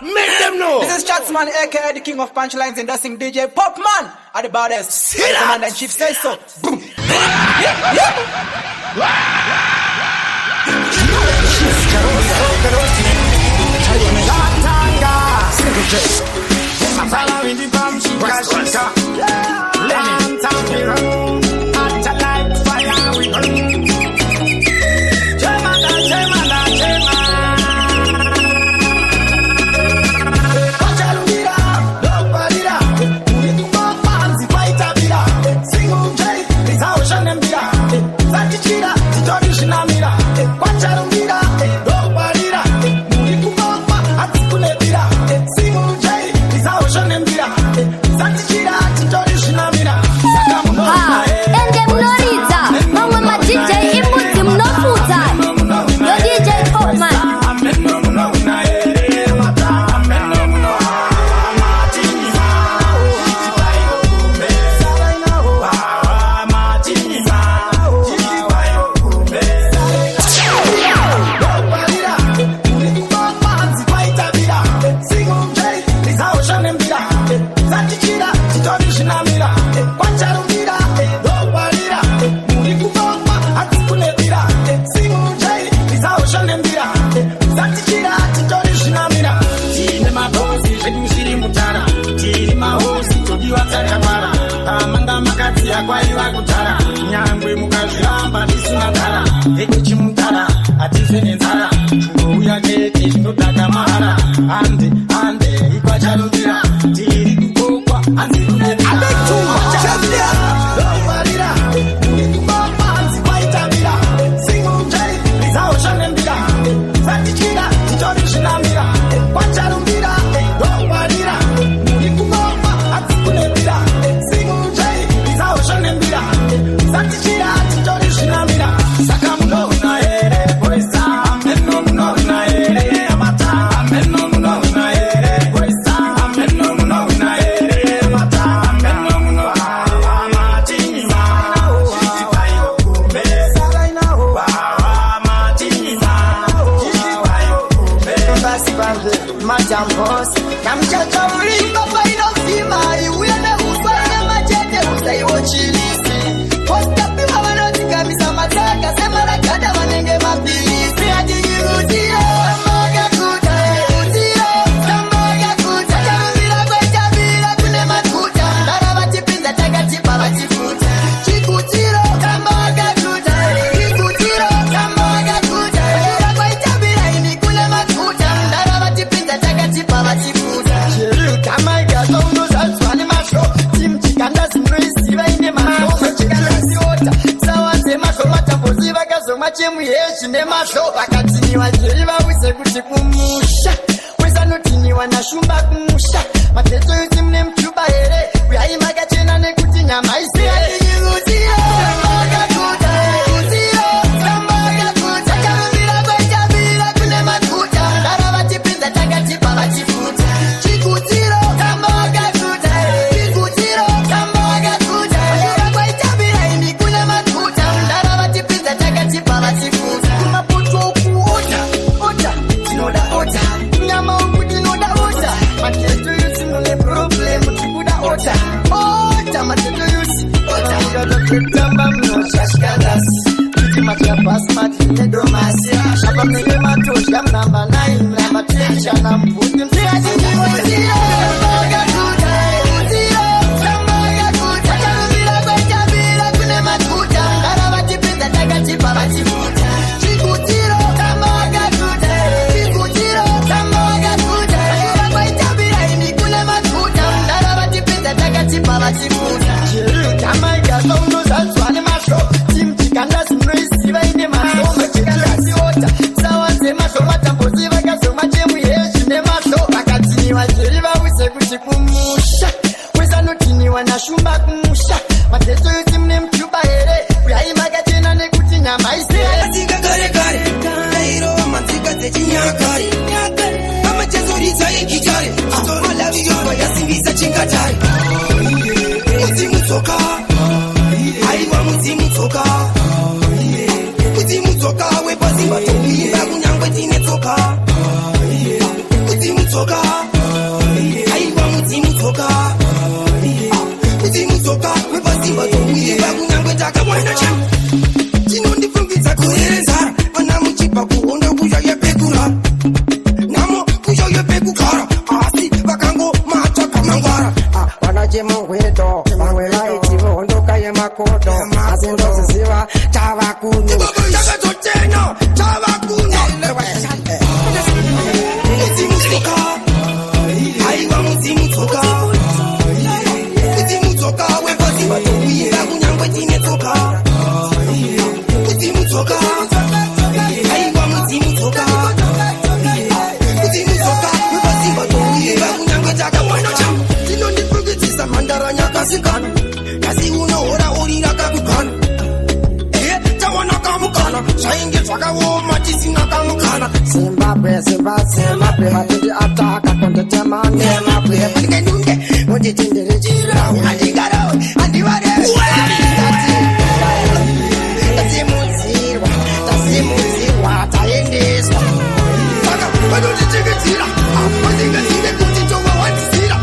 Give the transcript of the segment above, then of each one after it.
Make them know. This is Chatsman, aka the king of punchlines and dusting DJ Popman at the baddest. The commander in chief says so. Boom. Tinondifungidza kurereza ana muchipa kuhondo kushaya pekura namo kushaya pekugara asi vakangomata kamangwara vanachemongwedo vamwe vaiti vohondoka yemakodo asi ndoziziva tava kuno takatotena tava kuno mudzimutsoka aiwa mudzimutsoka mudzimutsoka wekosi vatouira kunyangwe tine tsoka mudzimutsoka aiwa mudzimutsoka mudzimutsoka wekosi vatouira kunyangwe takawana tinondifungidzisa mhandara nyakasikana asi unohora urira kakukana tawana kamukana zvainge zvakaoma tisina kamukana zimbabwe matindi ataka kondotema nemabwe palingenunge munditindirichira andigaro andivarewe tasimudzirwa taendeswa saka vanotichekedzira vasingazive kuti tovawandisira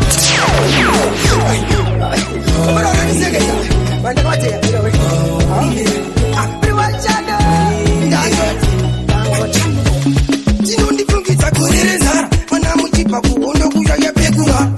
vanorandisekeza vandakavateyapirowe tinondifungidza kurerezara ana muchipa kuhondo kushaya pekura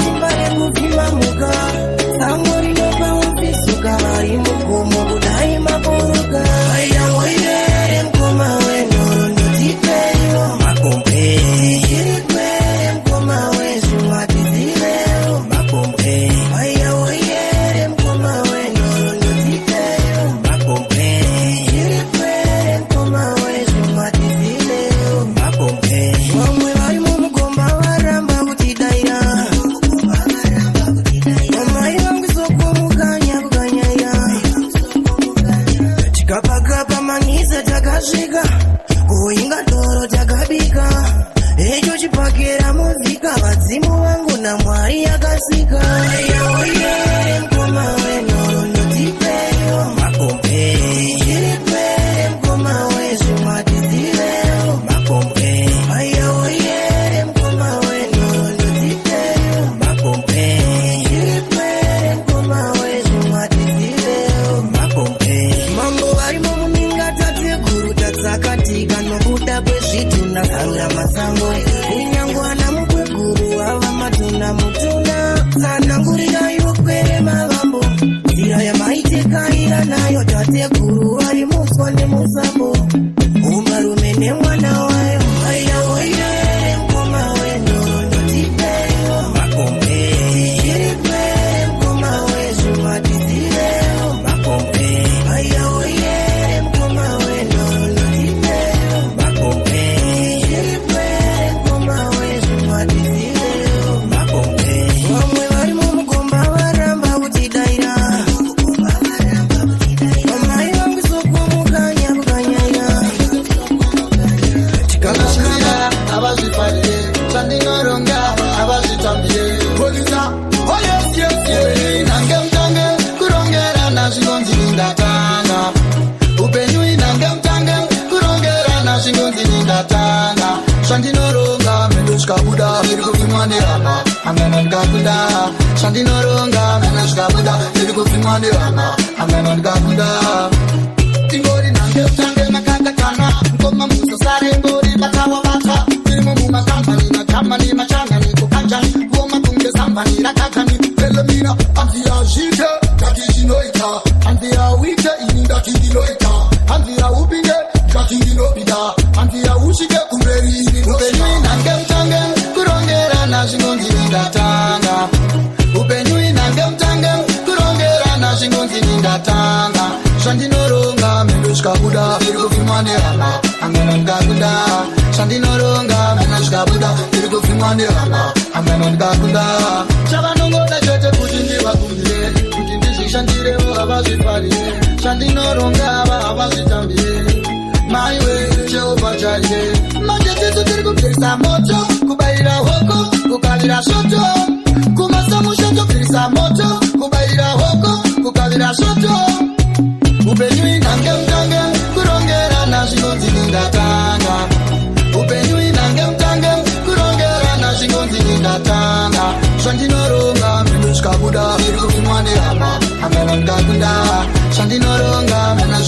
Shandinoronga, mena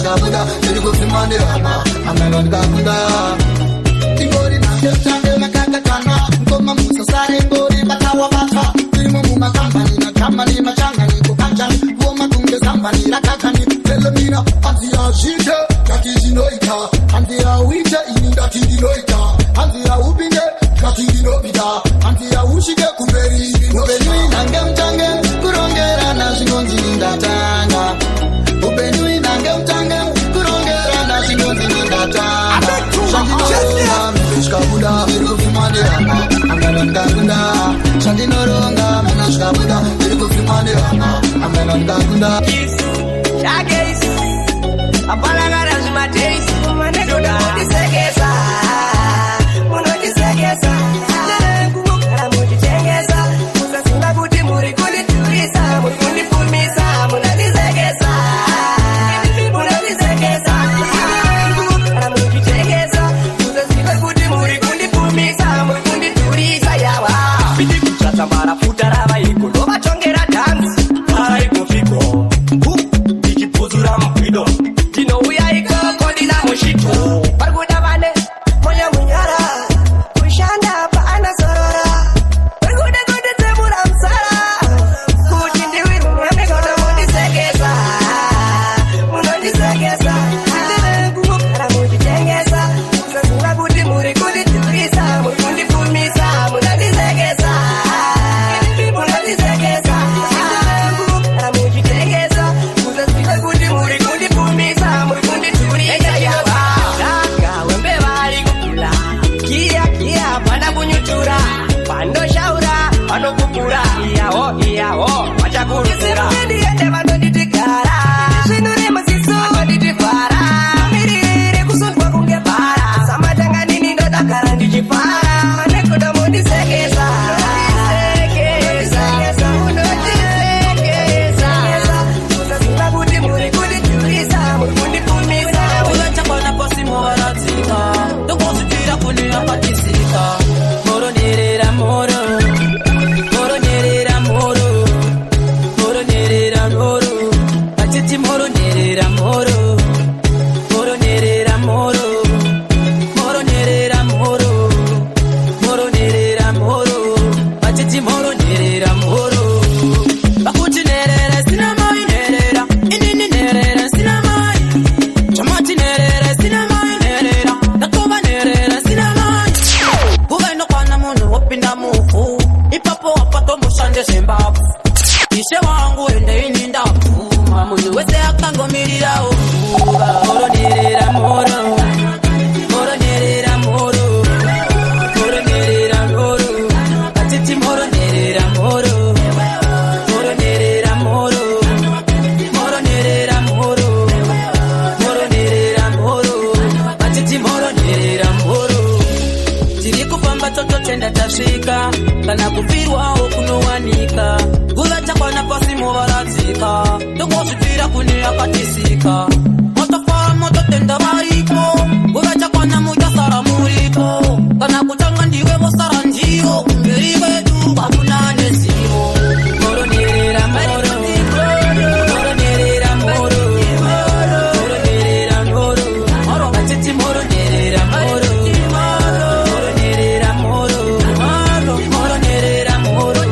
kufimanirana ameno ndakunda ingori nange makakatana ngoma musasare ngori batawa bata timo mumakambani na kamani machangani kukanjani woma tunge sambani rakakani telemina antia shite katijinoita antia wite ininda tindinoita antia ubinde katindinopita antia ushike kumberi ubenui nange mtange kurongera na shingonzi ndatanga ubenui nange mtange kurongera na shingonzi ndatanga shandinoronga mishkabuda irikufimanirana amena ndakunda shandinoronga mishkabuda irikufimanirana amena ndakunda Shaggy, apalagara zimateis, manedoda disegesa, munodisegesa, ramujitengesa, musasinga kuti muri kunditurisa, muri kundifumisa, munodisegesa, munodisegesa, ramujitengesa, musasinga kuti muri kundifumisa, muri kunditurisa yawa. Bidi kuchata mara futara vaiko, lova chongera dance, paraiko fiko. Dino uyaiko kodina mushito Parguda vane moya munyara Kushanda pa ana sorora Parguda kuda temura msara Kuchindi wiru mweme koda mundisegesa Mundisegesa Ara munditengesa Sasura kuti muri kunditurisa Muri kundifumisa Mundisegesa Mundisegesa Ara munditengesa Sasura kuti muri kundifumisa Muri kunditurisa yawa Daka wembe vari kukula Kia panda kunyutura Pando shaura pano kukura Iyaho wachakurusira Ndiende vanonditigara Shinure masiso vanonditifara Mirire kusundwa kunge para Samatanga nini ndo dakara ndichifara Manekoda mundisegesa Usasura kuti muri kunditurisa Muri kundifumisa Ulecha kona posi mwaratika Ndokozitira kuni apatisika Moro nerera moro Moro nerera moro Moro nerera moro Achiti moro nerera moro Moro nerera moro Moro nerera moro Moro nerera moro Achiti moro nerera moro Bakuti nerera sinamai nerera Inini nerera sinamai Chamati nerera sinamai nerera Nakoba nerera sinamai Uveno kwana munu wopinda mufu Ipapo wapato mushande sembabu Ishe wangu ende inindafu Munu wese akango mirira ufuga Moro nerera moro Moro nerera moro Moro nerera moro Atiti moro nerera moro Moro nerera moro Moro nerera moro Moro nerera moro Atiti moro nerera moro Tiri kupamba toto tenda tashika Kana kufirwa okunowanika Gulacha kwa nafasi mwaratika Ndoko shifira kuni akatisika Motofara moto tenda variko Gulacha kwa namuja sara muriko Kana kuchanga ndiwe mosara njio Mberi wetu kamunane zio Moro nerera moro Moro nerera moro Moro nerera moro Atiti moro nerera moro Moro nerera moro Moro nerera moro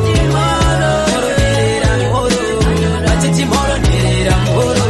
Moro nerera moro Atiti moro nerera moro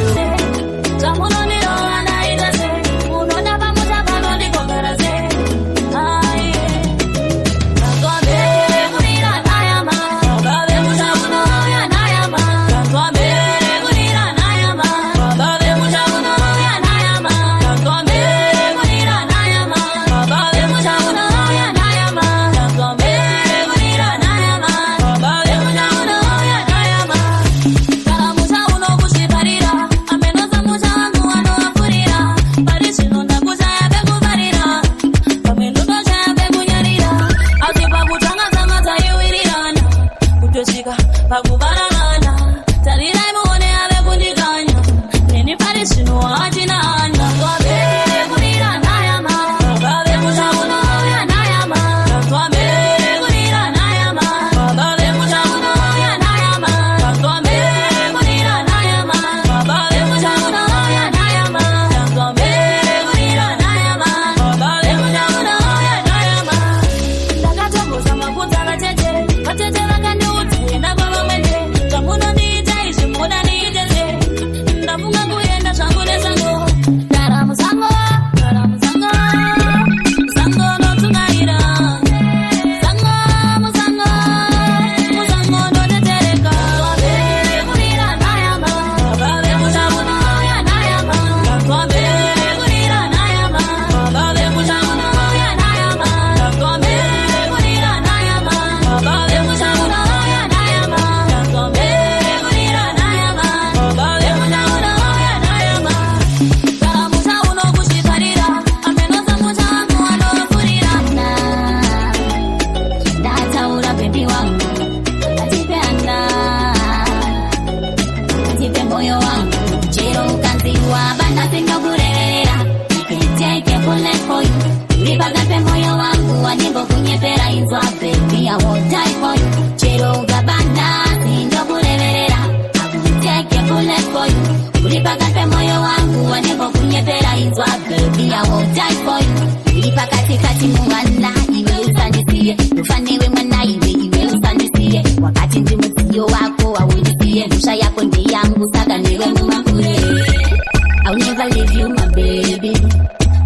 pe moyo wangu. Chero ukanziwa bana sindokurerera. I can take a bullet for you. Ulipaga pe moyo wangu wadimbo kunyepera inzwa baby I won't die for you. Chero ugabana sindokurerera. I will take a bullet for you. Ulipaga pe moyo wangu wadimbo kunyepera inzwa baby I won't die for you. Ulipa katikati mwana iwe usandisiye. Ufaniwe mwana iwe usandisiye. Wakati ndi mzio wako awunisiye. Nusha yako ndi yangu saka niwe mumakure. I'll never leave you my baby.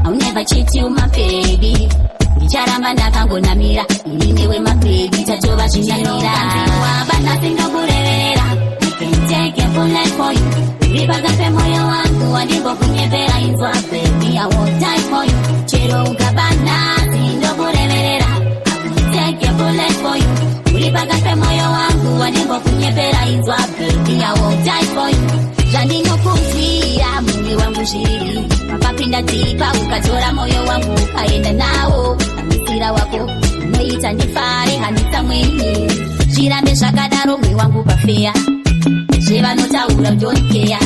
I'll never cheat you my baby. Ngicharamba ndakangonamira ini newe my baby tatova chinyanira. Wabana sindokurerera. I can take a bullet for you. Ulipaga pe moyo wangu wadimbo kunyepera inzwa baby I won't die for you. Chero ugabana sindokurerera. I will take a bullet for you. Ulipaga pe moyo wangu wadimbo kunyepera inzwa baby I won't die for you. Zandinokuzia mumi wangu shiri. Mapapinda tipa ukatora moyo wangu ukaenda nao. Amisira wako umeita nifare hanita mwenye. Shirambe shakadaro mwi wangu pafea. Sheva notaura ujonikea.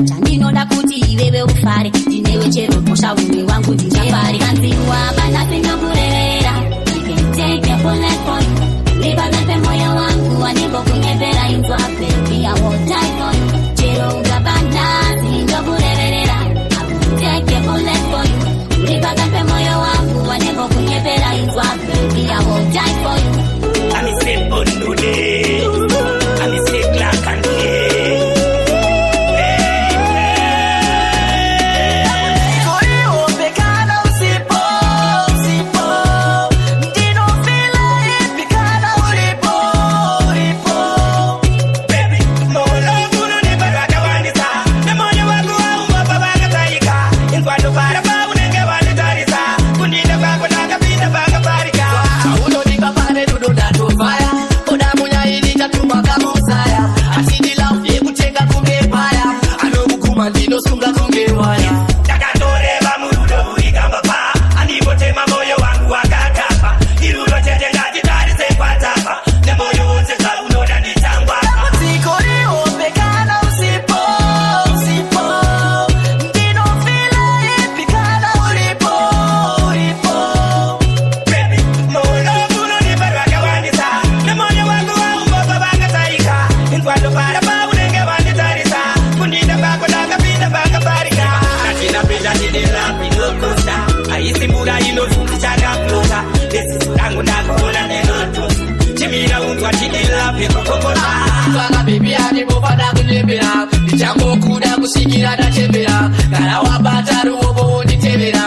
Chaninoda kuti iwewe ufare. Jinewe chero mosha mwi wangu njafare. Kanziwa bana sindokurerera. I can take a bullet for you. Ulipaga pe moyo wangu wadimbo kunyepera inzwa baby I won't die for you. Chero ugabana sindokurerera. I will take a bullet for you. Ulipaga pe moyo wangu wadimbo kunyepera inzwa baby I won't die for you. I'm a simple today. I'm a sick like and baby ani bofada kunyembera. Ichango kuda kushikira ndachembera. Kana wabata ruobo nditevera.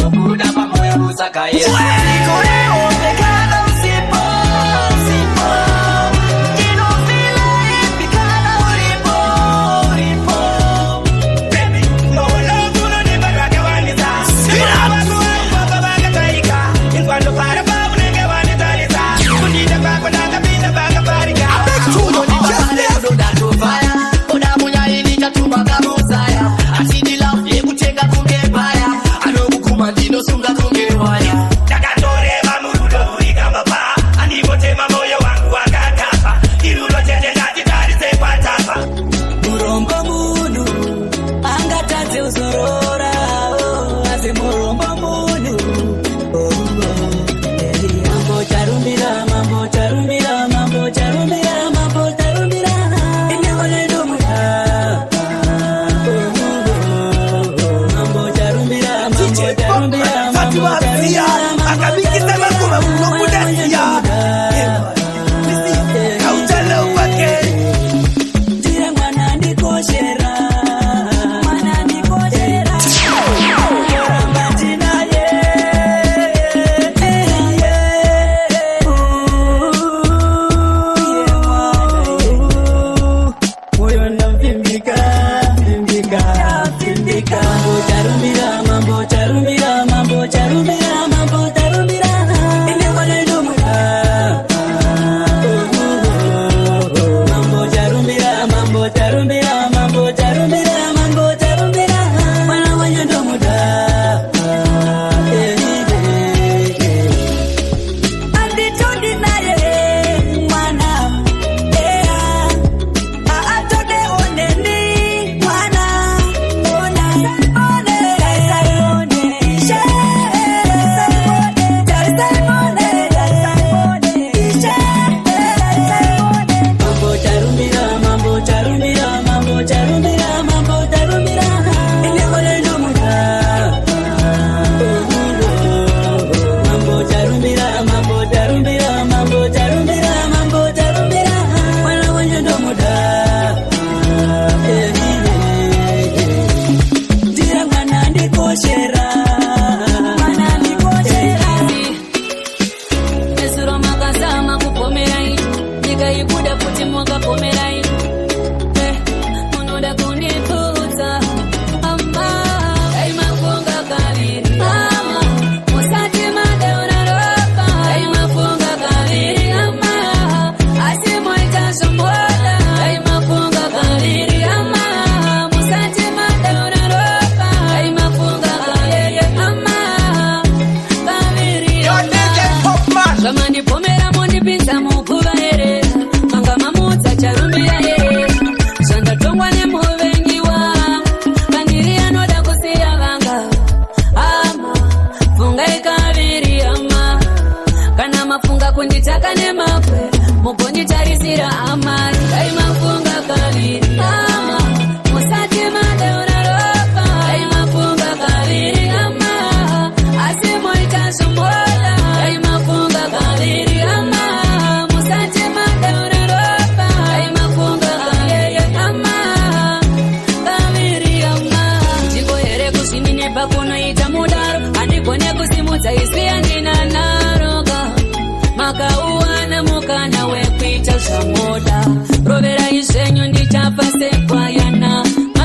Okuda pamoyo musakaira. I see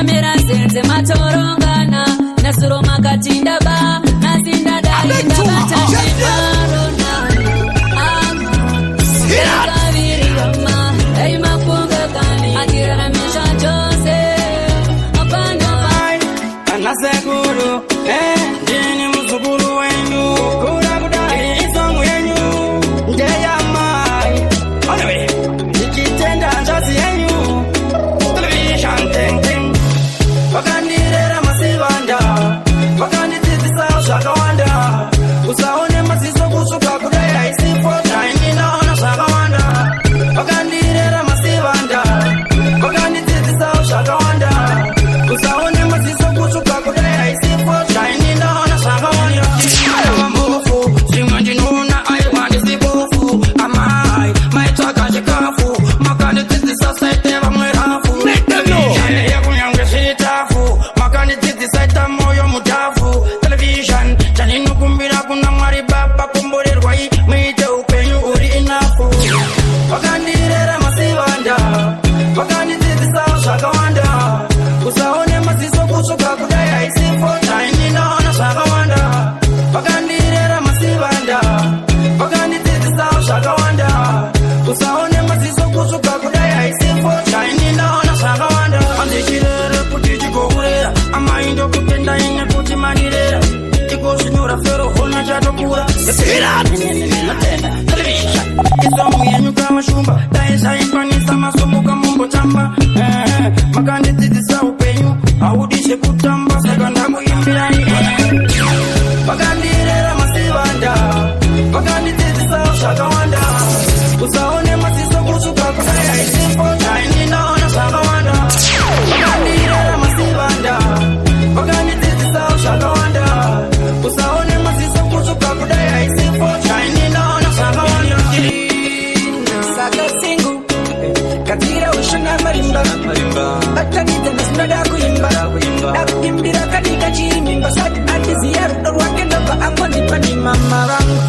Kamera sense matorongana nasuro makatinda ba nazinda dainda batamarona kaviri yama ei mafunga kani akira misha jose apana anaseguru jini muzuguru wenyu kura kudai isongu yenyu ndeya mai onewe nikitenda njazi yenyu television ting ting wakandirera masivanda wakandititisa ushakawanda usaone masiso kusuka kudai aisifo taini naona shakawanda wakandirera masivanda wakandititisa ushakawanda usaone masiso kusuka kudai aisifo taini naona shakawanda mbofu simandinuna aiwandisibofu amai maitaka chikafu makandititisa saiteva mwerafu yakunyangeshitafu makandititisa ita moyo mutafu television chaninukumbira kuna mwari baba kumborerwai mwite upenyu uri inafu wakandirera masivanda wakandititisa ushakawanda usaone masiso kusuka kudai aisifo taini naona shakawanda wakandirera masivanda wakandititisa ushakawanda usaone masiso kusuka kudai aisifo taini naona shakawanda andikirere kuti chikourera amaindo kutenda ine kuti manirera ikosinyura fero hona chatokura television isomu yenyu kamashumba daisaikwanisa masomuka mumbotamba makandititisa upenyu audishe kutamba saka ndakuimbirani wakandirera masivanda wakandititisa ushakawanda usaone masiso kusuka kudai aisifo taini naona shakawanda wakandirera masivanda wakandititisa ushakawanda usaone masiso kusuka kudai aisifo taini naona shakawanda Saka singu katira ushana marimba batanita nasnada kuimba nakuimbira kanika chimimba sati atiziyaru dorwake ndaba angoni pani mama rangu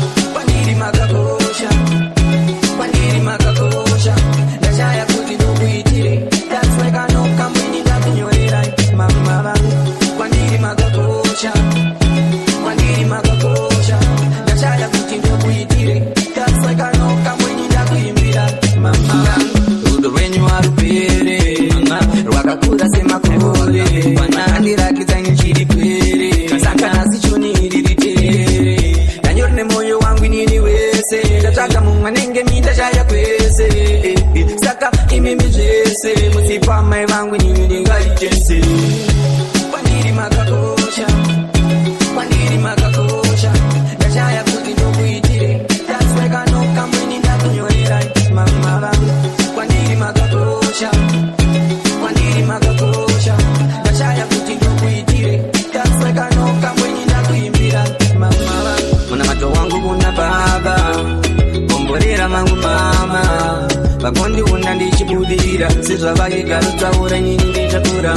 pandiri makakosha ndashaya kuti ndokuitire that's like I know kamweni ndakunyorera mama rangu pandiri makakosha ndashaya kuti ndokuitire that's like I know kamweni ndakuimbira mama rangu rudo rwenyu arupere rwakakura semakore wanandirakidza nechiri pere saka nhasi choniri ritere ndanyori nemoyo wangu inini wese ndatsvaga mumwe nenge mindashaya kwese saka imimi zvese musipa mai vangu inini ndingaichese kwandiri makakosha ndashaya kuti ndokuitire that's like I know kamweni ndakunyorera mama vangu kwandiri makakosha ndashaya kuti ndokuitire that's like I know kamweni ndakuimbira mama vangu muna mato wangu kuna baba komborera vangu mama vakondiona ndichibudira sezvavakigarutsaura nyini ndichakura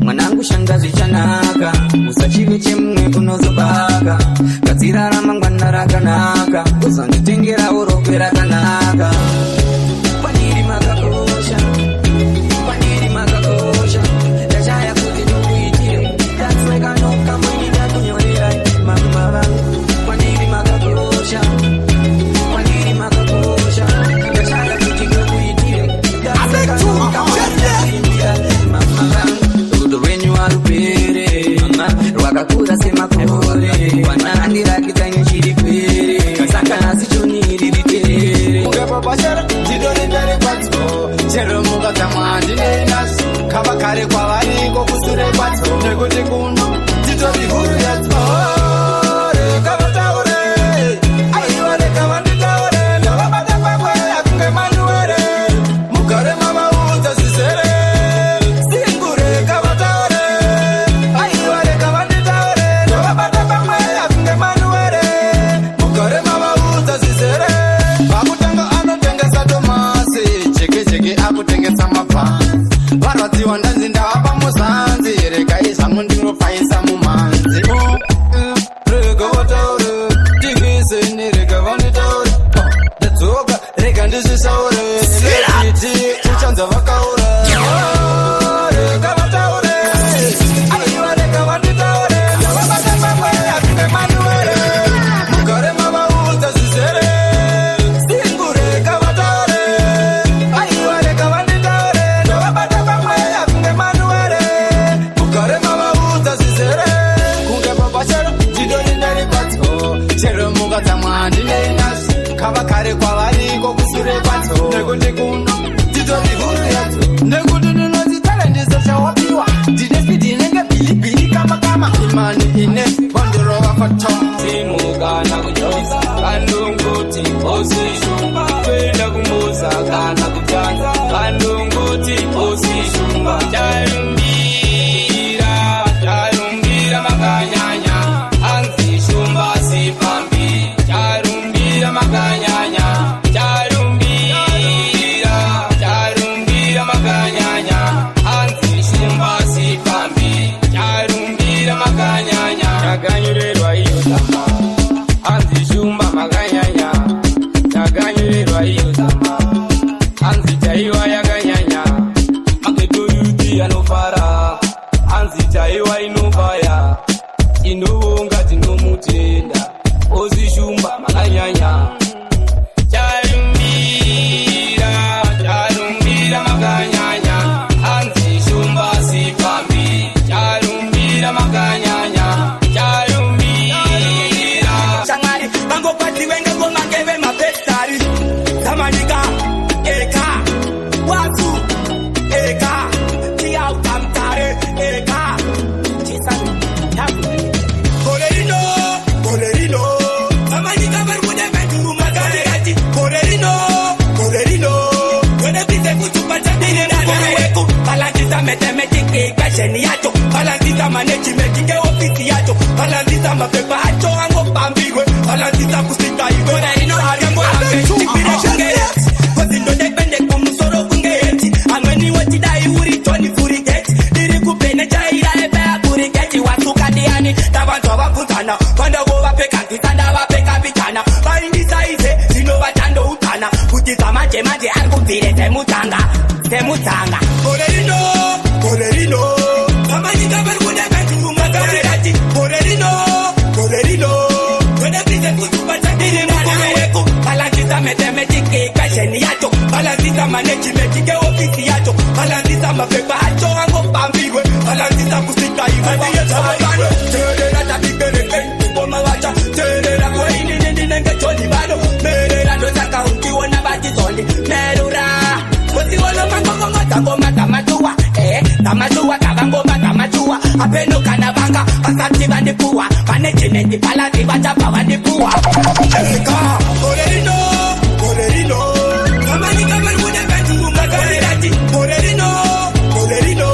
mwanangu shanga zvichanaka usachive chemumwe unozobaka gadzira ramangwana rakanaka uzonditengerawo rokwe rakanaka kwandiri makakosha ndashaya kuti ndokuitire that's like I know kamweni ndakunyorera mama vangu kwandiri makakosha ndashaya kuti ndokuitire that's like I know kamweni ndakuimbira mama vangu rudo rwenyu arupere rwakakura semakore wanandirakidza nechiri pere saka nhasi choniri ritere ukapapashara ndidorembere kwatso chero mukadzamwa ndinenasi kava kare kwavariko kusure kwatso nekuti kuno dzitori huru yatso rekavataure aiwa rekavanditaure ndavabata pamwe akunge manuwere mugare mavaudza zizere singu rekavataure aiwa rekavanditaure ndavabata pamwe akunge manuwere mugare mavaudza zizere vakutanga anotengesa tomasi jekejeke akutengesa mabhanzi varwadziwa ndanzi ndavapa muzanzi regai zvangu ndinopfaisa mumhanzi despidi nenge pilipili kama imani ine bondoro wakoto Simugana kujosa kanunguti osishumba kwenda kumuza kana kujanza kanunguti osishumba charumbira makanyanya anzi shumba sipambi charumbira makanyanya charumbira makanyanya anzi shumba sipambi charumbira makanyanya chaganyurerwa iyo zama anzi shumba makanyanya chaganyurerwa iyo zama anzi chaiwa yakanyanya makedoyuti anofara anzi chaiwa inobaya inovonga dzinomutenda ozishumba makanyanya charumbira makanyanya anzi shumba sipambi charumbira makanyanya charumbira Sangari, bango pati wenga goma geve mapestari. Zamanika, eka, watu, eka, tia utamtare, eka, chisani, tabu. Kolerino, zamanika bermude beduru magari. Kolerino, wene bise kutupacha dine na weku. Balantiza metemeti kasheni yacho, balantiza management ke ofisi yacho, balantiza mapepa hacho ango pambigwe, balantiza kusita igwe. Kolerino agambo chipire shungeti, kozindo depende kumusoro kungeti, angweni wachidai uri toni furigeti, diri kupene chaira ebe akurigeti, wasuka diani, tabantu waputana, kwanda wapeka kitanda wapeka vitana, baindi saize, zino watando utana, kutiza maje argupire temutanga. Kolerino, zamanika bermude beduru magari. Kolerino, wene bise kutupacha dine na weku. Balantiza metemeti kasheni yacho, balantiza management ke ofisi yacho, balantiza mapepa hacho ango pambigwe, balantiza kusita igwe. Terera tapigere ngoma wacha, terera koini nenge choni bado, merera dosaka unkiwona bati zoli, merura. Wasiwolo mangongo tangoma tamachua, tamachua kabangoma tamachua, apeno kanabanga, pasati bandipua, management palati bachapa bandipua. Eka, Kolerino, zamanika bermude beduru magari. Kolerino,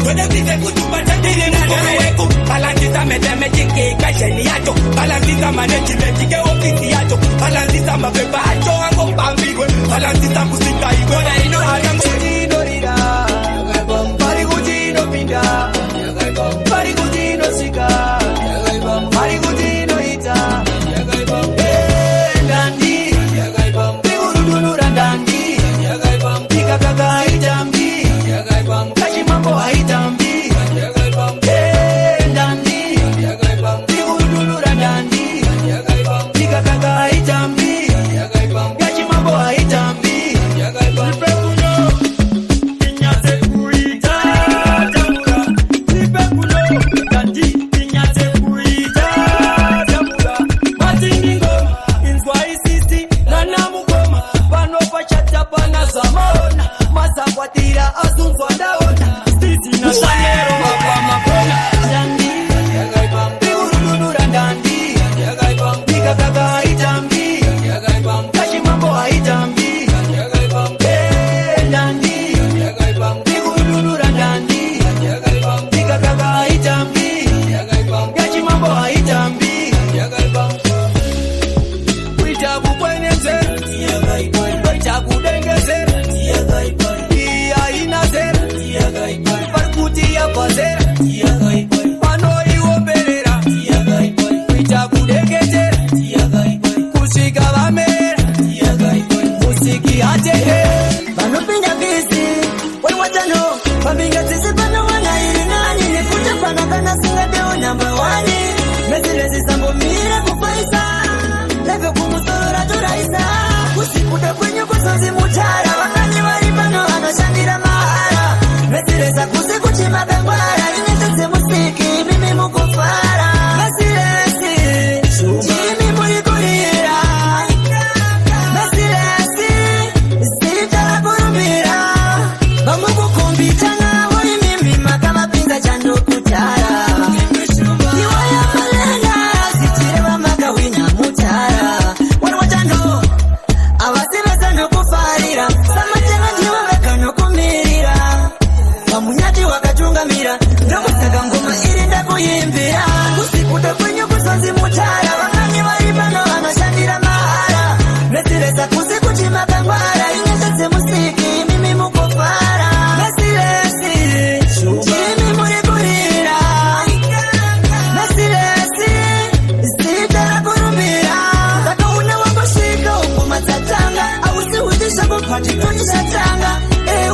wene bise kutupacha dine na weku. Balantiza metemeti kasheni yacho, balantiza management ke ofisi yacho, balantiza mapepa hacho ango pambigwe, balantiza kusita igwe. Kolerino agambo chidorira, parigutino pinda, parigutino sika, parigutino ita, dandi, bigurudunura dandi, ikakaka itambi, kashimambo haitambi, dandi, bigurudunura dandi, ikakaka haitambi, kashimambo haitambi. Vamos kukumbitana, woi mimi makama pinza cha saka ngoma iri ndakuimbira kusikuta kwenyu kusonzi mutara vamweni varipano vanoshandira mahara mesiresa kusi kuti makangwara inyesha dzemusiki mimi mukofara mesiresi imi muri kurira mesiresi zita rakurumbira saka una wangosvika ungoma dzatanga ausi utisha kupatitonyishatanga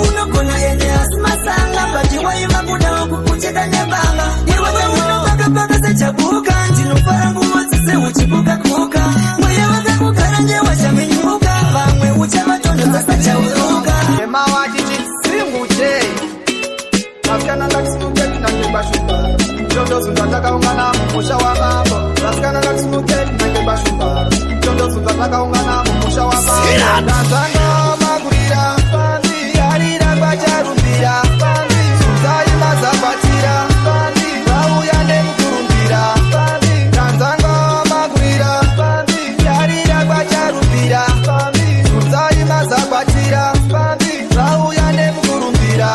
unogona ende asi masanga bati waiva kuda wakukucheka nebanga iwe unopakapaka sechabuka ndinofara nguvo dzise uchikukakuka mweya wakakugara ndewachamenyuka vamwe uchavatondo sasachauruka emawatiti siringute vasikana ngatisumuketi nangebashuka tondozunza takaungana mumusha wamambo vasikana ngatisumuketi nangebashuka tondozunza takaungana mumusha wamambo tanzanga magurira yarira kwacharumbira zunzai mazakwatira vauya nemukurumbira tanzanga magurira yarira kwacharumbira zunzai mazakwatira vauya nemukurumbira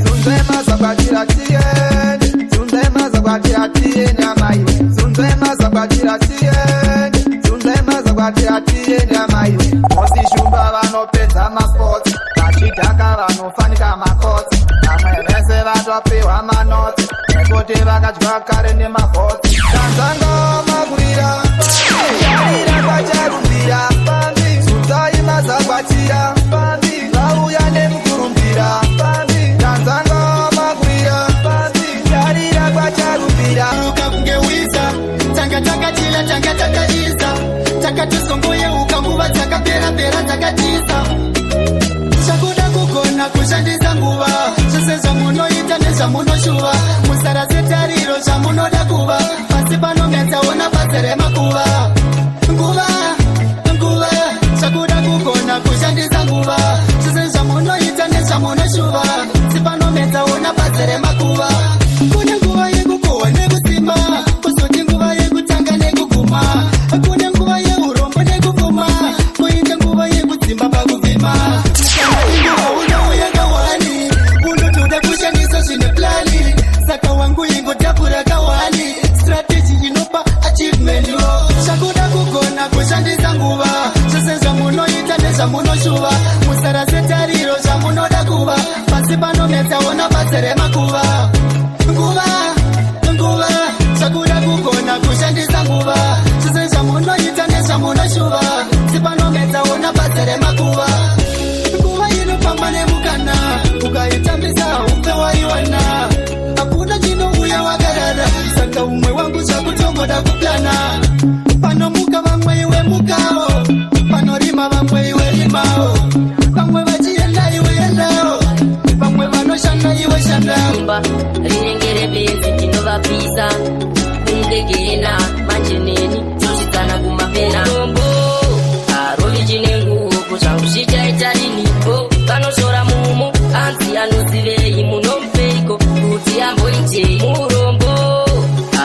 zunzai mazakwatira tiende zunzai mazakwatira tiende amaiwe zunzai mazakwatira tiende zunzai mazakwatira tiende amaiwe mosishumba vanopedza maspotsi vachidhaka vanofanika makotsi vamwe vese vatopiwa manotsi nekuti vakadya kare nemabhotsi tanzanga magurira yarira kwacharumbira zunzai mazakwatira vauya nemukurumbira tanzanga magurira yarira kwacharumbira ukakungewisa tanga takatila tanga takaisa takatisongoyeuka nguva dzakapera dzakatisa chakuda kugona kushandisa nguva zvose zvamunoita nezvamunoshuva musara setariro zvamunoda kuva pasi panomedzaona basa remakuva nguva chakuda kugona kushandisa nguva zvose zvamunoita nezvamunoshuva pasi panomedzaona basa remakuva kune nguva yekukohwa nekusimba kuzoti nguva yekutanga nekuguma kune nguva yeurombo nekupfuma kuite nguva yekudzimba pakuvhima unotoda kushandisa zvine plani saka wangu ingotapura kawani strategy inopa achievement chakuda kugona kushandisa nguva zvose zvamunoita nezvamunoshuva musara setariro zvamunoda kuva pasi panomedzaona basa remakuva nguva chakuda kugona kushandisa nguva zvose zvamunoita nezvamunoshuva pasi panomedzaona basa remakuva nguva inofamba nemukana ukaitambisa umpe waiwana hakuna chinouya wakarara saka umwe wangu zvakutongoda kuplana panomuka vamwe iwe mukavo panorima vamwe iwe rimawo vamwe vachienda iwe endawo vamwe vanoshanda iwe shandawo rinenge rebezi tinovapisa kundegena manje neni tosvikana kumapena rombo arovi chinenguwo kuzvanguchichaita rinipo panosora mumo anzi anozivei munompeiko kuti amboitei murombo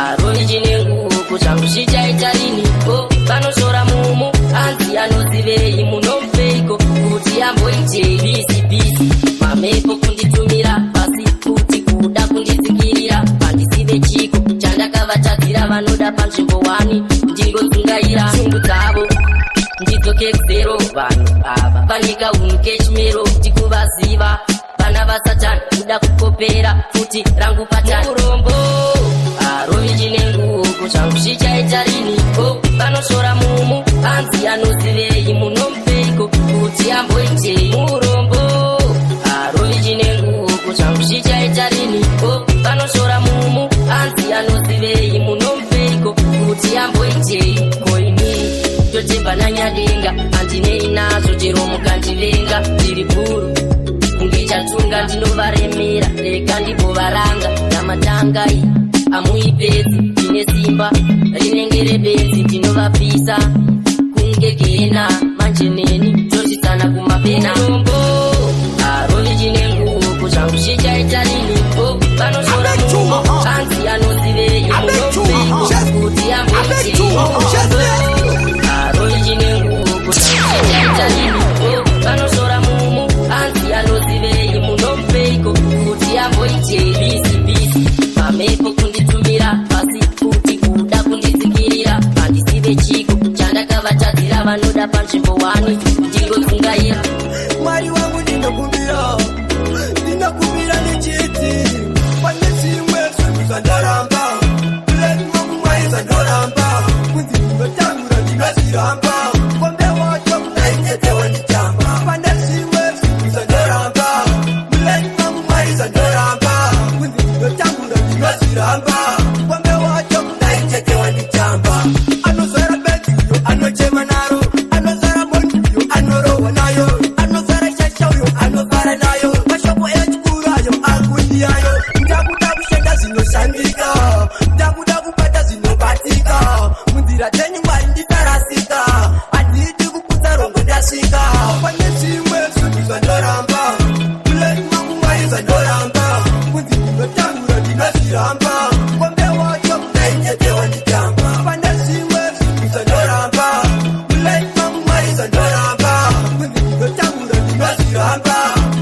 arovi chinenguwo kuzvanguchichaita rinipo panosora mumo anzi anozivei munompeiko kuti amboitei bisi mamepo kunditumira pasi kuti kuda kunditsikirira pandisive chiko chandakavatadzira vanoda panzvimbo wani ndingodzungaira shungu dzavo ndidzokedzero vanhu ava panika unhu kechimero tikuvaziva vana vasatani kuda kukopera futi rangu patani urombo arovi chinenguko zvangu zvichaita riniko panosora mumo anzi anozivei munompeiko kuti amboitei murombo arovi chinenguko zvangu zvichaita riniko panosora mumo anzi anozivei munompeiko kuti amboitei koini totemba nanyadenga andinei nazvo chero mukandivenga ndiri bhuru kungichatunga ndinovaremera rega ndimbovaranga namatangai amuipedzi ine simba rinenge rebenzi ndinovapisa kungegena manje neni tosvitsana kumapena rombo arovi chinenguko zvangu zvichaita riniko panosora mumo anzi anozivei munompeiko kuti amboitei arovi chinenguko zvangu zvichaita riniko panosora mumo anzi anozivei munompeiko kuti amboitei bisi chimbowani ndingodzungaira Mwari wangu ndinokumbira nechiti pane chimwe zvekuzandoramba Muleni wangu mwaizandoramba kunzi ndinotangura ndinozviramba kombe wacho kunaitetewo nditamba pane chimwe zvekuzandoramba Muleni wangu mwaizandoramba kunzi ndinotangura ndinozviramba kombe wacho kunaitetewo nditamba anozara betiyo anochema naro anozara mondiyo anorohwa nayo anozara shashayo anozara nayo mashoko echikurayo akundiyayo ndakuda kushanda zvinoshandika ndakuda kubata zvinobatika munzira dzenyu mwari nditarasika handidi kuputsa rongo ndasvika pane zvimwe zvinhu zvandoramba Muleni wangu mwari zvandoramba kunzi ndinotangura ndinozviramba kombe wacho kunaitetewo nditamba pane zvimwe zvinhu zvandoramba Muleni wangu mwari zvandoramba kunzi ndinotangura ndinozviramba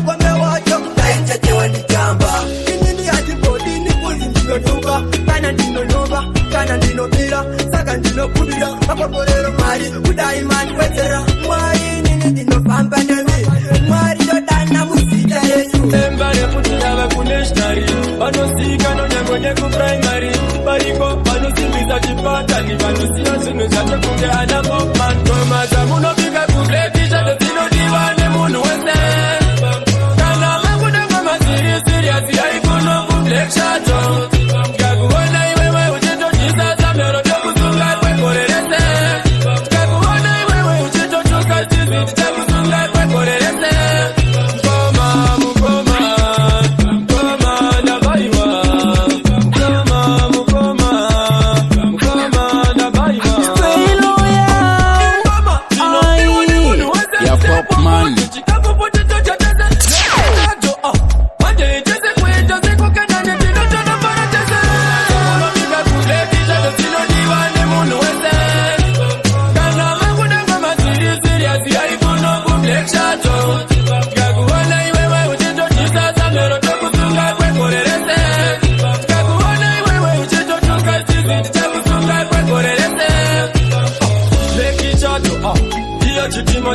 kombe wacho kunaitetewo nditamba inini handibhodini kunzi ndinonuka kana ndinonova kana ndinomira saka ndinokumbira makomborero mwari kudai mandiwedzera mwari inini ndinofamba nemi mwari ndodana muzita resu Emba rekuti yava kunationary vanosika nonyango nekuprimary variko vanosimbisa chipatani vanosiya zvinhu zvacho kunge ana bobman komadza munobika kubletisha dzinodiwa nemunhu wese kana makuda kwamasiriyasiriyasi yaikuno kublekshado ngakuona iwewe uchitotyisa samero tekusunga kwegore rese ngakuona iwewe uchitotuka chiziti chekusunga kwegore rese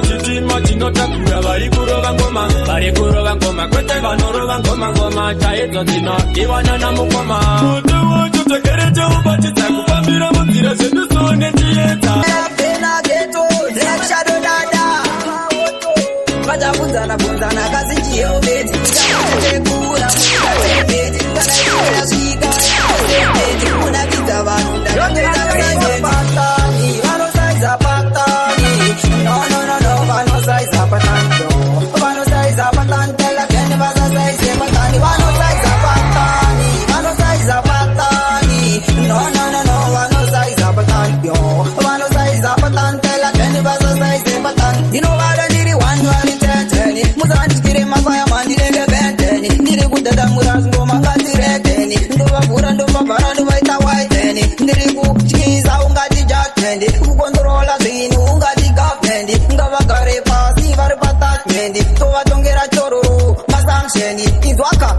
chitima chinotakura vari kurova ngoma kwete vanorova ngoma chaidzo dzinodiwana namukoma muti wacho tekerete ubatidza kufambira munzira zvemisone chiedza vachabvunzana kazinjiyeubeti tekura muaebeti kanaiasvika ebeti kunakidza vanhu ndaaapatani vanosaiza patani no vanosaiza patani vanosaiza patani telakeni vasasaize patani vanosaiza patani no vanosaiza patani vanosaiza patani telakeni vasasaize patani ndinovada ndiri wanhu variteteni muzandityire mafayama ndinenge benteni ndiri kudadamura zingoma ngatirekeni ndovavhura ndovavhara ndovaita waiteni ndiri kutyiza ungati jatendi kukondorola zvinhu ungati gavmendi ngavagare pasi vari patatmendi tovatongera chororo masanksheni inzwaka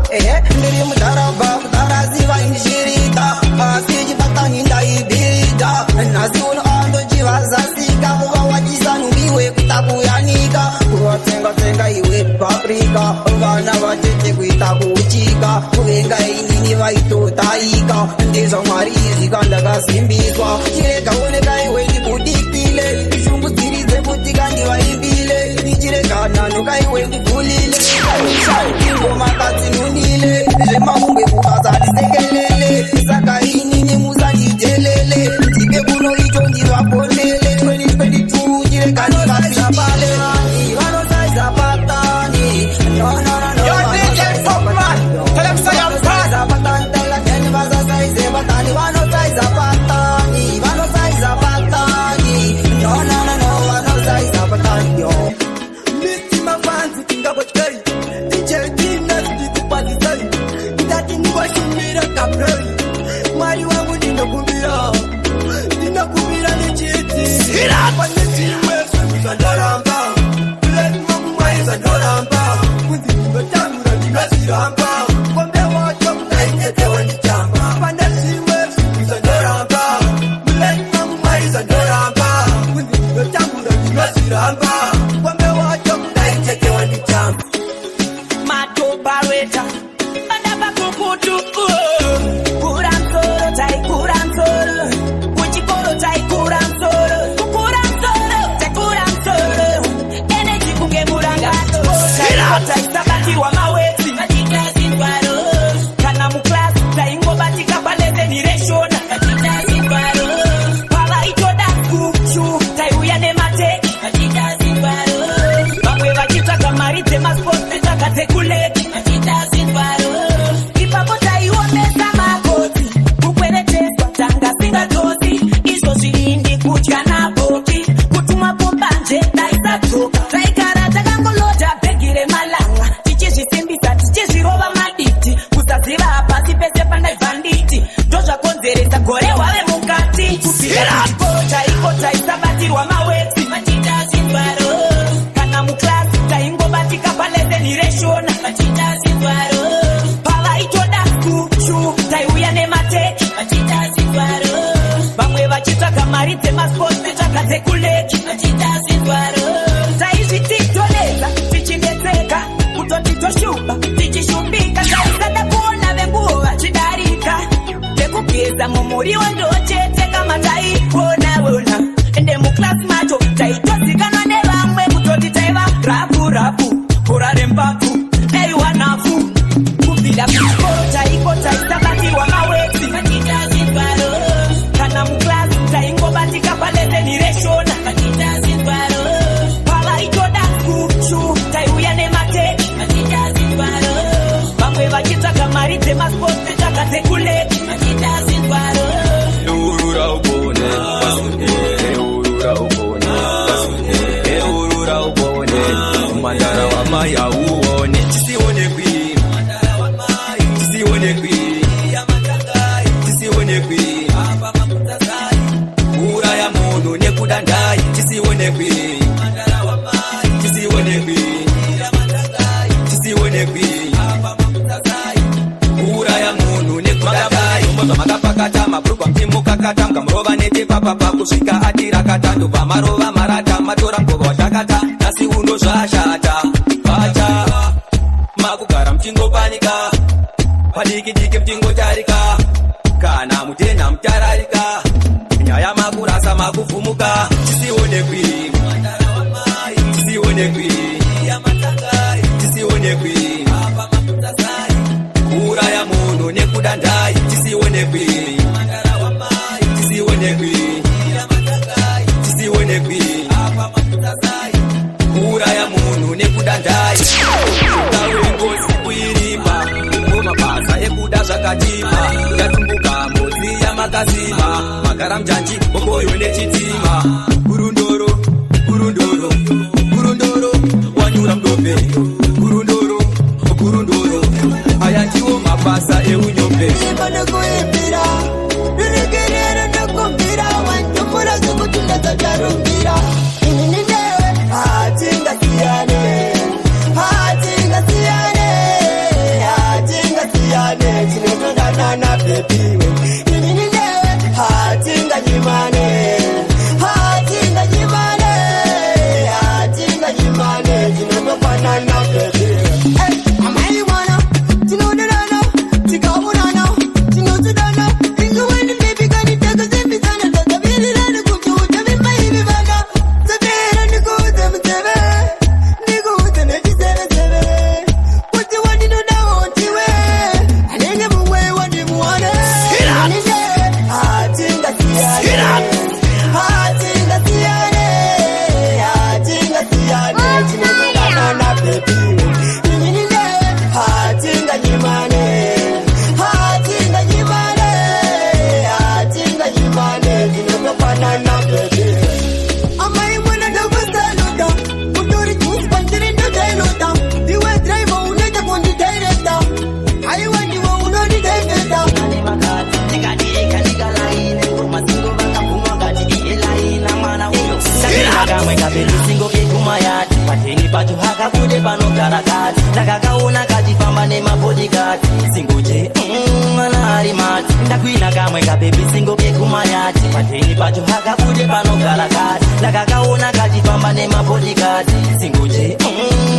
ndiri mudharabha kudharaziva indishirika asi chivatani ndaibhirida nhasi uno andochivazasika kuvawachisa numbiwe kutakuyanika kuvatsenga iwe paprika vana vatete kuita kuchika kuvenga inini vaitotaika ndizva mwari izvika ndakasimbiswa chiregaoneka iwe ndikudikile ishungu dziri dzekutika ndivaimbile nichiregana kaiwe ndivhulile ingoma katsinunile zvemamungwe kukazadisekelele saka inini musanditelele ndike kuno icho ndivapondele 2022 chiregani vapindile vanosaiza patani vanosaiza patani telakeni vasasaize patani vanosaiza patani vanosaiza patani Mr. Mafanzi tingabotkei DJ Dinas ndikupazisei ndati ngwashumira kabrei mwari wangu ndinokumbira nechiti pane chimwe zvekuzandoramba Muleni wangu mwari zvandoramba kunzi ndinotangura ndinozviramba kombe wacho kunaitetewo nditamba pane chimwe zvekuzandoramba Muleni wangu mwari zvandoramba kunzi ndinotangura ndinozviramba taikota isabatirwa mawetsi machitazindwaro kana muklasi taingobatika palezeniration machitazindwaro pavaitoda kushu taiuya nemateki machitazindwaro vamwe vachitsvaga mari dzemasports netsvaga dzekuleki machitazindwaro taizvititoleza tichindetseka kutoti toshupa tichishumbika taisada kuona venguo vachidarika tekugeza mumuriwo ndochete kama taikona ende muklasi macho taitozikanwa nevamwe kutoti taiva rapu kurare mpapu eiwanafu kubvira kuchikoro taiko taisabatirwa mawetsi machitazindwaro kana muklasi taingobatika palezeniration machitazindwaro pavaitoda kushu taiuya nemateki machitazindwaro vamwe vachitsvaga mari dzemasports netsvaga dzekuleki machitazindwaro Eurura ubone Mandara wa maya uone Tisione kwi Tisione kwi Ura ya mono nekudandai Tisione kwi Ura ya mono nekudandai Makapakata mabrupa mtimu kakata Mkamrova nete papa kusvika atirakata Ndobva marova marata matora mkova watakata Nasi uno zvashata Pacha makugara mchingopanika Padiki mchingotarika Kana mutena mutararika Nyaya makurasa makuvhumuka Tisione kwi Ura ya mono nekudandai Tisione kwi Ura ya mono nekudandai Tawengozi kuirimba Mumabasa ekuda zvakatima Yatumbuka mhodzi yamakazima Magara mjanji boboyo nechitima Kurundoro Wanyura mdope Kurundoro Aya ndiwo mabasa eunyombe Imana kuimbira Nirigerera ndakumbira Wantumura zukutunda zajarumbira Inini newe Hatingasiane Chinotondana na bebiwe Inini newe Hatinganyimane Chinotopana na bebiwe Amaiwana Tinodana Tikabunana Tinotudana Inguweni baby kanitaka zimbizana Tatabililani kukiuta mimba hivi bana Zabira nikuuze mtebe Nikuuze nejizebe Kuti wani nuda ontiwe Anenge muwe wani muwane Anenge Hatingasiane Chinotudana na bebiwe Inini newe Hatinganyimane Chinotopana na bebiwe Amaimwana ndakusaluta Kutori kuspandiri ndotailuta Diwe driver unaita kundi director Aiwa ndiwe unoni defender Nane makati Nikadirika nikalaine Kumasingo baka kumwagati Ilaina mana huyo Sakina kamwe kabeli singo kekumayati Pateni patu haka kude pano karakati Nakakauna katipamba nema bodyguard Singoje Mana harimati Ndakuina kamwe kabebi singo kekumayati Pateni patu haka kude pano karakati Nakakauna katipamba nema bodyguard Singoje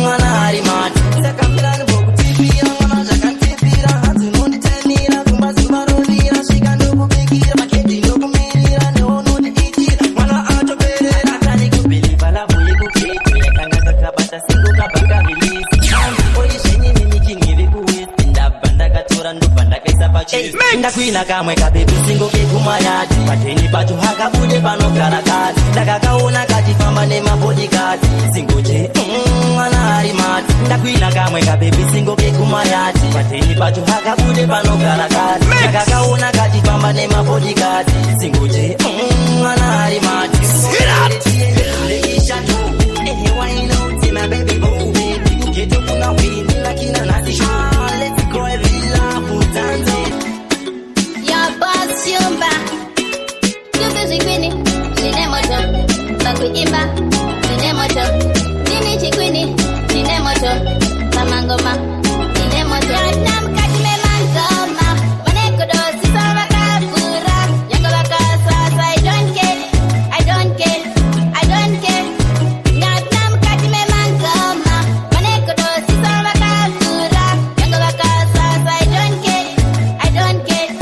Mana harimati Sakamilani boku tipira Mana jakantipira Hatunundi tenira Kumbazuba rolira Shika ndoku bekira Maketi ndoku mirira Neonu diitira Mana ato perera Tani kubili Bala buye kuketi Yakanga kakabata singo kabaka release Oye shenye mimi kingiri kuwisi Ndabanda katora ndubanda kaisa pachisi Ndakuina kamwe kabebi singo kekumayati Pateni patu haka bude pano karakati Ndakakaona katipamba nema bodyguard Singoje Mana harimati Ndakuina kamwe kabebi singo kekumayati Pateni patu haka bude pano karakati Ndakakaona katipamba nema bodyguard Singoje Mana harimati Your boss, you back. chikwini chine moto pakuimba chine moto nini chikwini chine moto pamangoma chine moto namkati memangoma manekodo sisa vakavhura yango vakasasa I don't care I don't care I don't care namkati memangoma manekodo sisa vakavhura yango vakasasa I don't care I don't care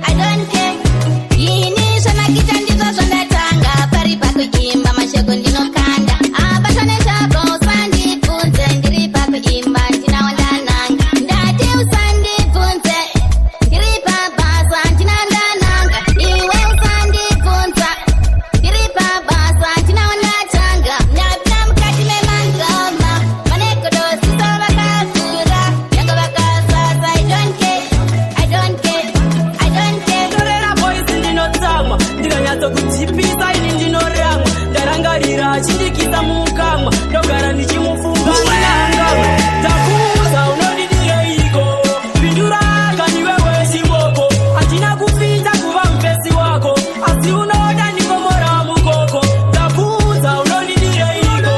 I don't care yini zvanakita ndizvo zvandatanga pari pakuimba mashoko ndinokanda abatane zvako usandibvunze ndiri pakuimba ndinaondananga ndati usandibvunze ndiri pabasa ndinandananga iwe usandibvunza ndiri pabasa ndinaondatanga ndapina mukati memangoma manekodo sisa vakavhura yango vakasasa I don't care I don't care I don't care Torera boys ndinotsamwa ndikanyatsokudzipisa ini ndinoramwa ndarangarira achindikisa mukamwa ndogara ndichimufunga ndinangamwa ndakuudza unodidireiko pindura kaniwewe chiboko handina kupinda kuva mupesi wako asi unoda ndingomora mukoko ndakuudza unodidireiko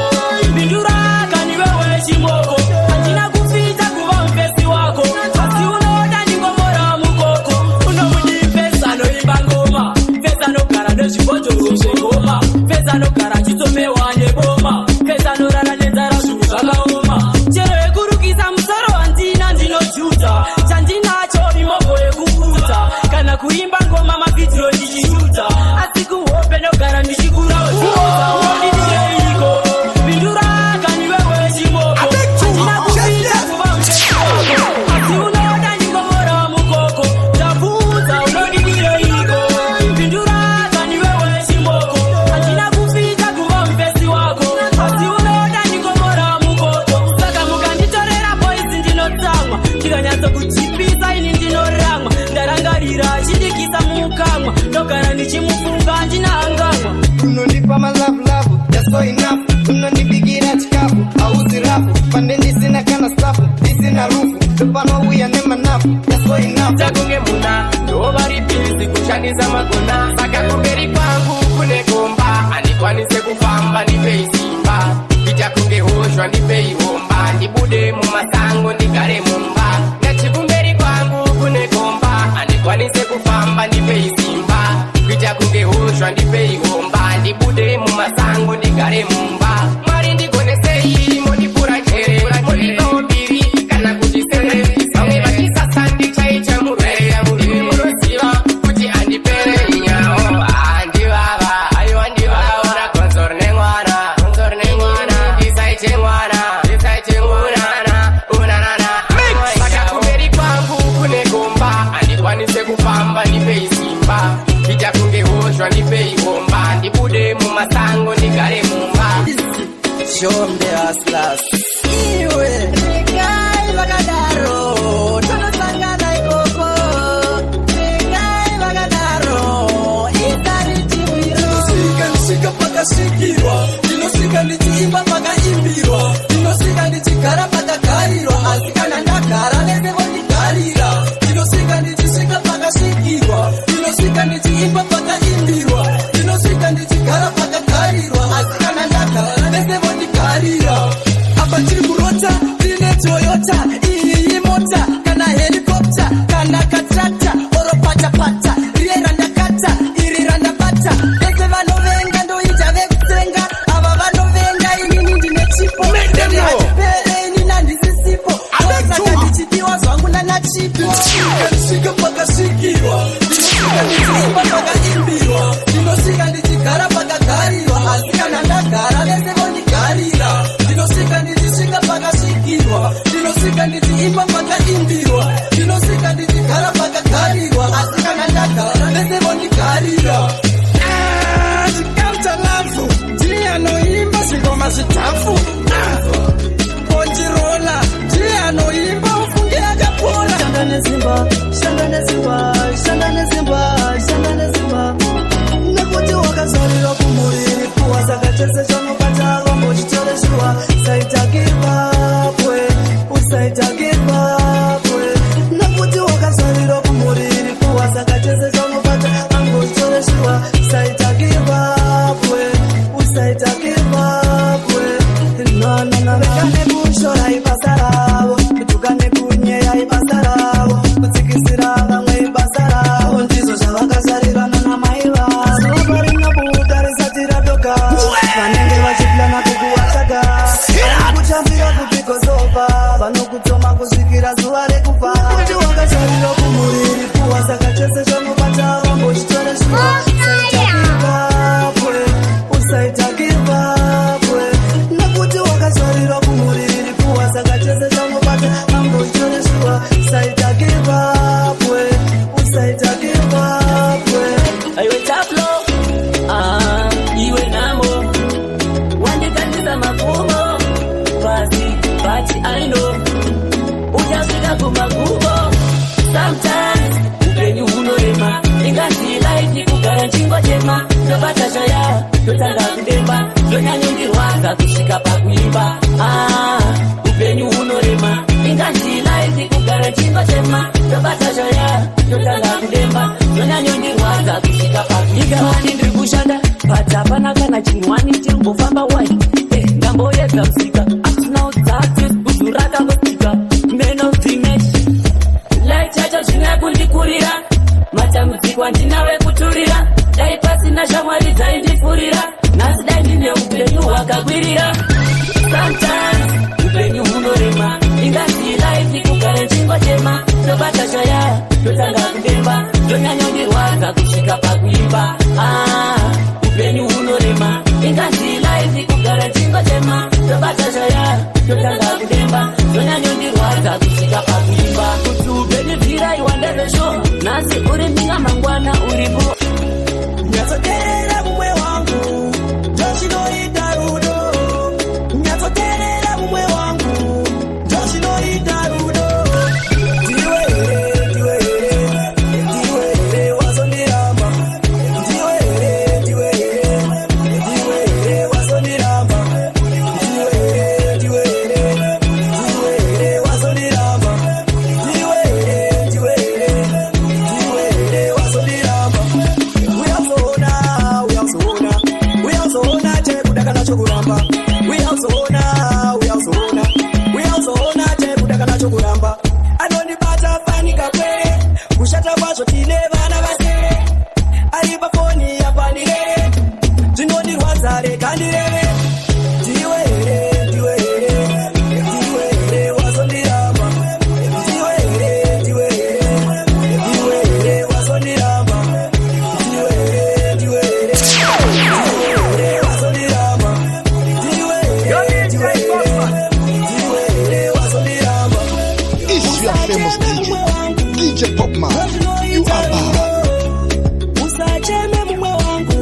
pindura kaniwewe chiboko handina kupinda kuva mupesi wako asi unoda ndingomora mukoko unomudipesa anoimba ngoma pesa anogara nezvibhodhoro zvengoma pesa anogara achitsomewa neboma pesa anorara nenzara zvinhu zvakaoma chero yekurukisa musoro handina ndinojuta chandinacho imoko yekukuta kana kuimba ngoma mavhidhiro ndichijuta asi kuhope ndogara ndichikuraudza unodidireiko pindura kaniwewe chimoko handina kupinda kuva mupesi wako asi unoda ndingomora mukoko ndabvunza unodidireiko pindura kaniwewe chimoko handina kupinda kuva mupesi wako asi unoda ndingomora mukoko saka mukanditorera boisi ndinotsamwa ndikanyatsokudzipisa ini ndinoramwa ndarangarira achindikisa mukamwa ndogara ndichimufunga ndinahangamwa unondipa malavulavu that's all enough unondibigira chikafu hauzi rafu pande ndisina kana stafu ndisina rufu ndopanouya nemanafu that's all enough takunge muna ndovari bizi kushandisa magona saka kumberi kwangu kune gomba handikwanise kufamba ndipei simba kuita kunge hoshwa ndipei homba ndibude mumasango ndigare mumba ngati kumberi kwangu kune gomba handikwanise kufamba ndipei simba kuita kunge hoshwa ndipei homba ndibude mumasango ndigare mumba mwari ndigonesei mondipura chere mondipawo mbiri kana kuti sere vamwe vachisasa ndichaita murwere imi munoziva kuti handipere nyawo handivava aiwa ndivava gonzoro nemwana ndisaite mwana unanana saka kumberi kwangu kune gomba handikwanise kufamba ndipei simba kuita kunge hoshwa ndipei homba ndibude mumasango ndigare mumba Shombe hustlers iwe Regai vakadaro tonosangana ikoko Regai vakadaro itaritiwiro ndinosika pakasvikirwa ndinosika ndichiimba pakaimbirwa ndinosika ndichigara pakagarirwa asi kana ndagara vese vondigarira ndinosika ndichisvika pakasvikirwa ndinosika ndichiimba pakaimbirwa ndinosika ndichigara pakagarirwa asi kana ndagara vese vondigarira apa tiri kurota rine toyota iyi imota kana helikopta kana katrakta oro patapata riye randakata iri randabata vese vanovenga ndoita vekusenga ava vanovenga inini ndine chipo atipere ini nandisisipo osaka ndichidiwa zvangu nanachipo ndinosika pakasvikirwa ndinosika ndichiimba pakaimbirwa ndinosika ndichigara pakagarirwa asi kana ndagara vese vondigarira ndinosika ndichisvika pakasvikirwa ndinosika ndichiimba pakaimbirwa ndinosika ndichigara pakagarirwa asi kana ndagara vese vondigarira chikamu lavu ndiye anoimba zvingoma zvitafu ponjirola ndiye anoimba ufunge akapona shanda nezimba shanda nezimba shanda nezimba shanda nezimba nekuti wakazarira kumuriri kuwa saka chese chanobata wambochitoreshwa saitakirwapwe usaitakirwapwe nekuti wakazarira kumuriri kuwa saka chese chanobata wambochitoreshwa saitakirwa aiwe taflo iwe namo wandikandisa magumo basi but I know ujafika kumagumo sometimes upenyu unorema ingazilaiti kugara nzvimbo tema tobata shaya totanga kudemba tonyanyondirwadza kusvika pakuimba upenyu unorema ingazilaiti kugara nzvimbo tema tobata shaya totanga kudemba tonyanyondirwadza kusvika pakuimba ikawani ndiri kushanda but hapana kana chinwani chiri kufamba wai ndamboyedza musika atina udzati kuzura kangosika men of the nation light chacho zvine kundikurira matambudziko andinawe kuturira dai pasina shamwari dzaindifurira nhasi dai ndine upenyu hwakakwirira sometimes upenyu hunorema ingazilaiti kugara nzvimbo tema tobata shaya totanga kudemba tonyanyondirwadza kusvika pakuimba upenyu hunorema ingazilaiti kugara nzvimbo tema tobata shaya totanga kudemba tonyanyondirwadza kusvika pakuimba kuti upenyu bvirai wandezvesho nhasi uri ndinga mangwana uripo nyatsoteerera mumwe wangu ndochinoita rudo nyatsoteerera mumwe wangu ndochinoita rudo ndiwe here wazondiramba ndiwe here wazondiramba ndiwe here wazondiramba ndiwe here wazondiramba we also ona chekudakana chokuramba we also ona chekudakana chokuramba anondibata fanika kwere kushata kwazvo tine vana vasere ari pafoni yapandirere zvinondirwadza rekandirere ndiwe here wazondiramba ndiwe here wazondiramba ndiwe here wazondiramba ndiwe wazondiramba. If you are famous DJ Popman, you are bad. Usacheme mumwe wangu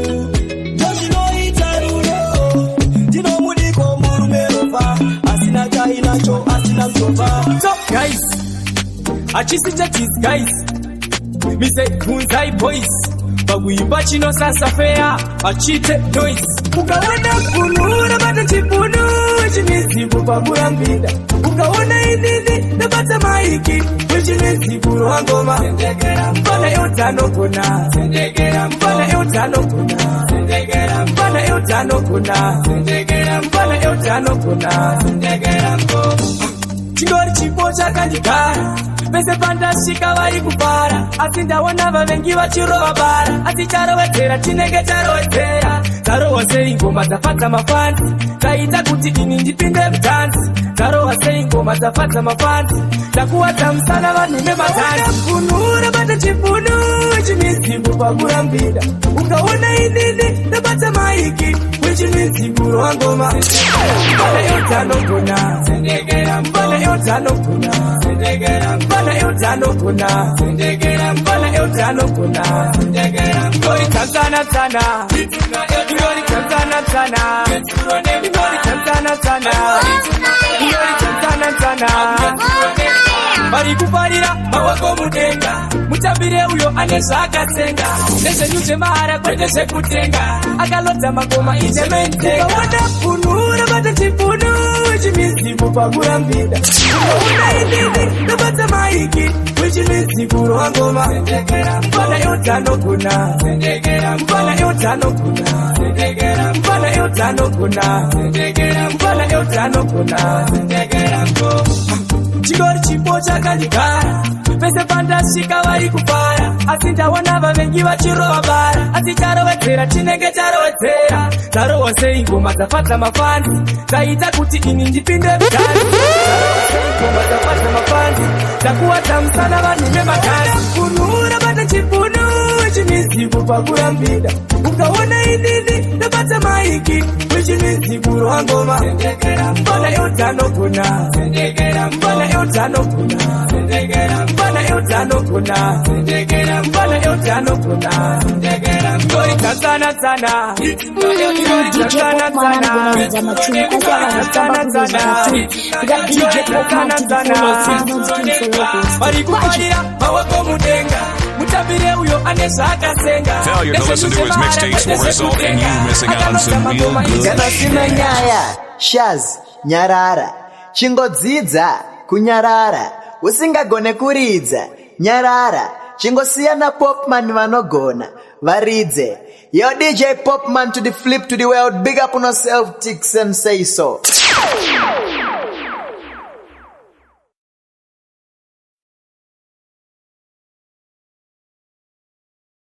ndochinoita rudo ndinomudiko murume ropa asina chainacho asina mjomba. So guys, achisita cheese guys, me say kunzai boys pakuimba chinosasa fea achite noise ukaona kunura bata chipunu chimizivu pakurambida ukaona inini nabata maiki wechimizivu rwangoma mbana yotanogona mbana yotanogona mbana yotanogona mbana yotanogona chingori chipo chakandigara pese pandasvika vari kupara asi ndaona vavengi vachirova bara asi charovedzera chinenge charovedzera dzarohwa sei ngoma dzafadza mafanzi dzaita kuti ini ndipinde mutanzi dzarohwa sei ngoma dzafadza mafanzi dzakuwadza musana vanhu nemazanzi kunura bata chipunu chimizivu pakurambida ukaona inini nabata maiki wechimizivu rwangoma mbana yotanogona mbana yotanogona mbana yotanogona mbana yotanogona ngori tanzana tsana ngori tanzana tsana ngori tanzana tsana ngori tanzana tsana vari kufarira mawako mudenga mutambire uyo ane zvakatsenga nezvenyu zvemahara kwete zvekutenga akalodza magoma inemente ukaona kunura bata chipunu wechimizivu pakurambida ukaona inini nabata maiki wechimizivu rwangoma mbana yotanogona mbana yotanogona mbana yotanogona mbana yotanogona chingori chipo chakandigara pese pandasvika vari kupara asi ndaona vavengi vachirova bara asi charovedzera chinenge charovedzera dzarohwa sei ngoma dzafadza mafanzi dzaita kuti ini ndipinde mutanzi dzarohwa sei ngoma dzafadza mafanzi dzakuwadza musana vanhu nemaganzi kunura bata chipunu wechimizivu pakurambida ukaona inini nabata maiki wechimizivu rwangoma mbana yotanogona mbana yotanogona mbana yotano kuna mbona yotano kuna ngori tazana tana DJ Popman anagonza machumi DJ Popman barikubalira mawako mudenga mutabire uyo aneshaka senga failure to listen to his mixtapes will result in you missing out on some real good kana sina nyaya Shaz nyarara chingodzidza kunyarara usingagone kuridza nyarara chingosiyana Popman vanogona varidze. Yo DJ Popman to the flip to the world, big up on yourself ticks and say so.